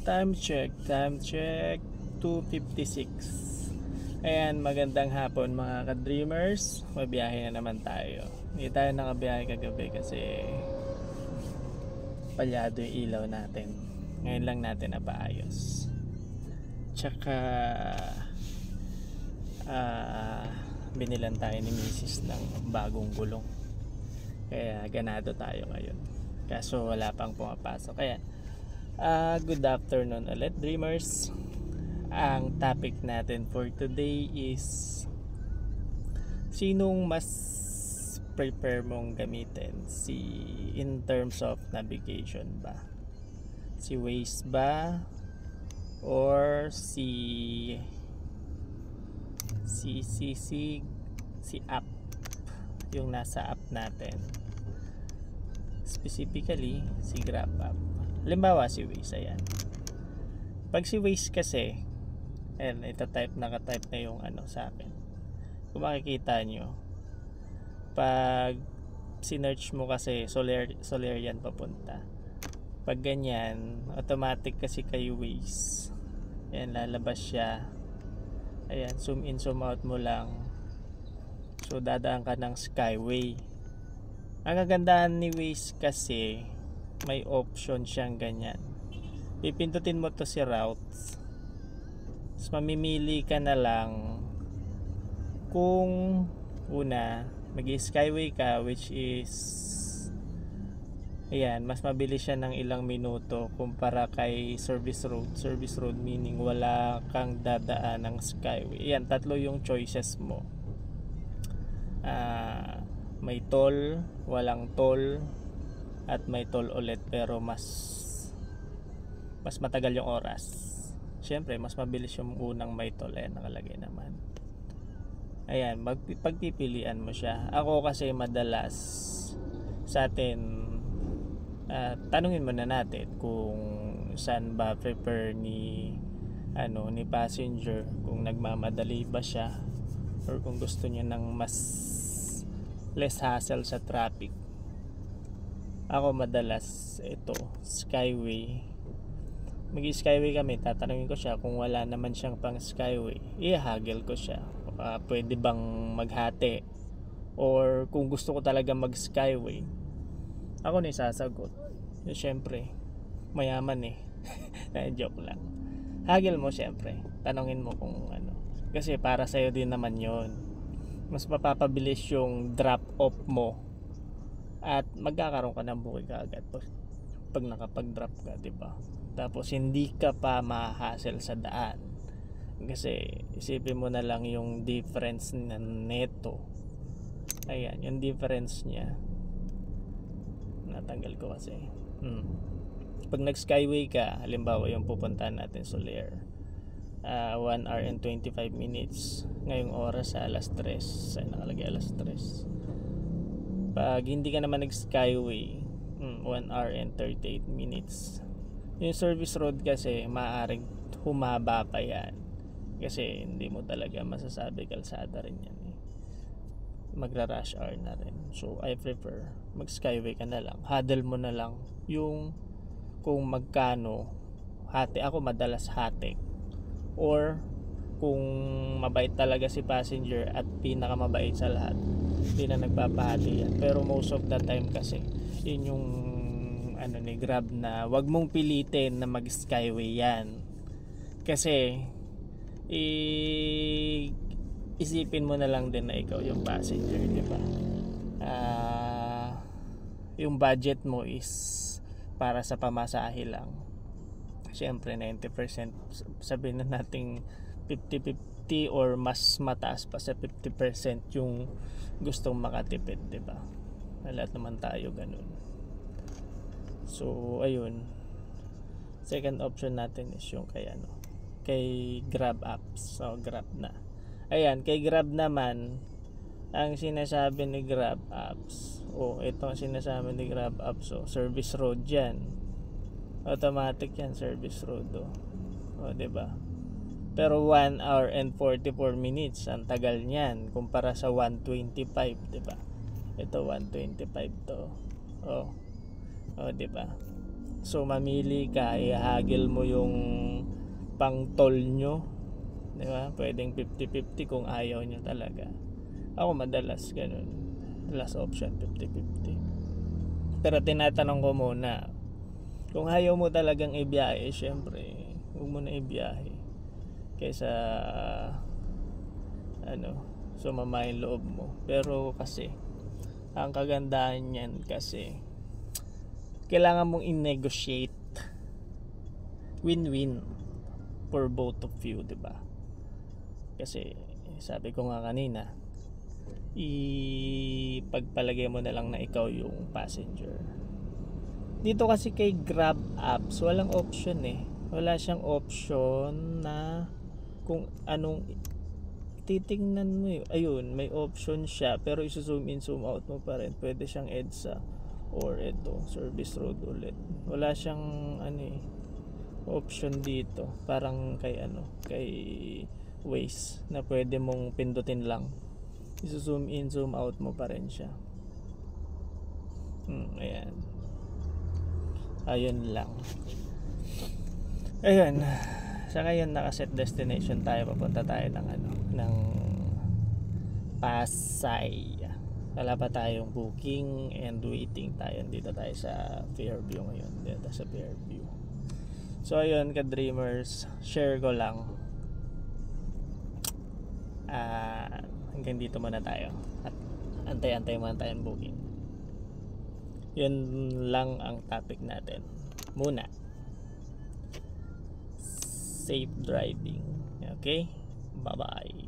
Time check 2:56. Ayan, magandang hapon mga ka-dreamers. Mabiyahe na naman tayo. Hindi tayo nakabiyahe kagabi kasi palyado yung ilaw natin. Ngayon lang natin napaayos. Tsaka binilan tayo ni Mrs. ng bagong gulong. Kaya ganado tayo ngayon. Kaso wala pang pumapasok. Kaya good afternoon ulit, dreamers. Ang topic natin for today is sinong mas prepare mong gamitin in terms of navigation ba? Si Waze ba or si app, yung nasa app natin, specifically si Grab app. Halimbawa si Waze, ayan. Pag si Waze kasi, and naka-type na yung sa akin. Kung makikita nyo, pag sinearch mo kasi Soler yan papunta. Pag ganyan, automatic kasi kay Waze. Ayan, lalabas siya. Ayan, zoom in, zoom out mo lang. So, dadaan ka ng Skyway. Ang kagandahan ni Waze kasi, may option siyang ganyan. Pipindutin mo to si routes. Tapos mamimili ka na lang kung una, mag-skyway ka, which is ayan, mas mabilis siya ng ilang minuto kumpara kay service road meaning wala kang dadaan ng skyway. Ayan, tatlo yung choices mo. May toll, walang toll, at may toll ulit pero mas matagal yung oras. Siyempre mas mabilis yung unang may toll. Ayan, nakalagay naman. Ayan, pagpipilian mo siya. Ako kasi madalas sa atin, tanungin muna natin kung saan ba prepare ni passenger, kung nagmamadali ba siya or kung gusto niya ng mas less hassle sa traffic. Ako madalas Skyway. Mag-skyway kami, tatanungin ko siya kung wala naman siyang pang skyway, i-haggle ko siya. Pwede bang maghati, or kung gusto ko talaga mag-skyway, ako na sasagot. Siyempre, mayaman joke lang. Haggle mo siyempre. Tanungin mo kung kasi para sa'yo din naman yon. Mas mapapabilis yung drop off mo at magkakaroon ka ng booking agad pag nakapag-drop ka, diba? Tapos hindi ka pa ma-hassle sa daan. Kasi isipin mo na lang yung difference na neto. Ayan, yung difference niya. Natanggal ko kasi. Pag nag-skyway ka, halimbawa yung pupuntahan natin Soler, 1 hour and 25 minutes. Ngayong oras alas 3. Ay, nakalagay alas 3. Pag hindi ka naman nag-skyway, 1 hour and 38 minutes. Yung service road kasi maaaring humaba pa yan kasi hindi mo talaga masasabi, kalsada rin yan magra-rush hour na rin. So I prefer mag-skyway ka na lang, huddle mo na lang yung kung magkano hati. Ako madalas hati, or kung mabait talaga si passenger at pinakamabait sa lahat, hindi na nagpapahati yan. Pero most of the time kasi yun yung ni Grab na wag mong pilitin na mag-skyway yan. Kasi isipin mo na lang din na ikaw yung passenger, di ba? Yung budget mo is para sa pamasahe lang. Siyempre 90%, sabihin na nating 50-50 or mas mataas pa sa 50% yung gustong makatipid, di ba? Lahat naman tayo ganun. So ayun, second option natin is yung kay Grab apps. So Grab na. Ayan, kay Grab naman, ang sinasabi ni Grab apps, ito ang sinasabi ni Grab apps, service road yan. Automatic yan, service road. Diba? Pero 1 hour and 44 minutes ang tagal niyan kumpara sa 125, diba? Ito 125 to. 'di ba? So mamili ka, ihagil mo yung pang toll nyo, di ba? Pwedeng 50-50 kung ayaw nyo talaga. Ako madalas ganun, last option 50-50. Pero tinatanong ko muna, kung ayaw mo talagang ibiyahe, syempre huwag mo na ibiyahe kaysa sumama yung loob mo. Pero kasi ang kagandahan niyan kasi kailangan mong i-negotiate win-win for both of you, 'di ba? Kasi sabi ko nga kanina, ipagpalagay mo na lang na ikaw yung passenger. Dito kasi kay Grab apps, walang option eh. Wala siyang option na kung anong titingnan mo eh. Ayun, may option siya pero i-zoom in, zoom out mo pa rin. Pwede siyang EDSA or service road ulit. Wala siyang option dito. Parang kay Waze na pwede mong pindutin lang. I-zoom in, zoom out mo pa rin siya. Ayan. Ayun lang. Ayun. Sa ngayon nakaset destination tayo, papunta tayo ng Pasay. Wala pa tayong booking and waiting tayo. Dito tayo sa Fairview ngayon. Dito sa Fairview. So ayun, ka-dreamers, share ko lang. Hanggang dito muna tayo. At antay-antay muna tayong booking. Yun lang ang topic natin. Muna. Safe driving. Okay? Bye-bye.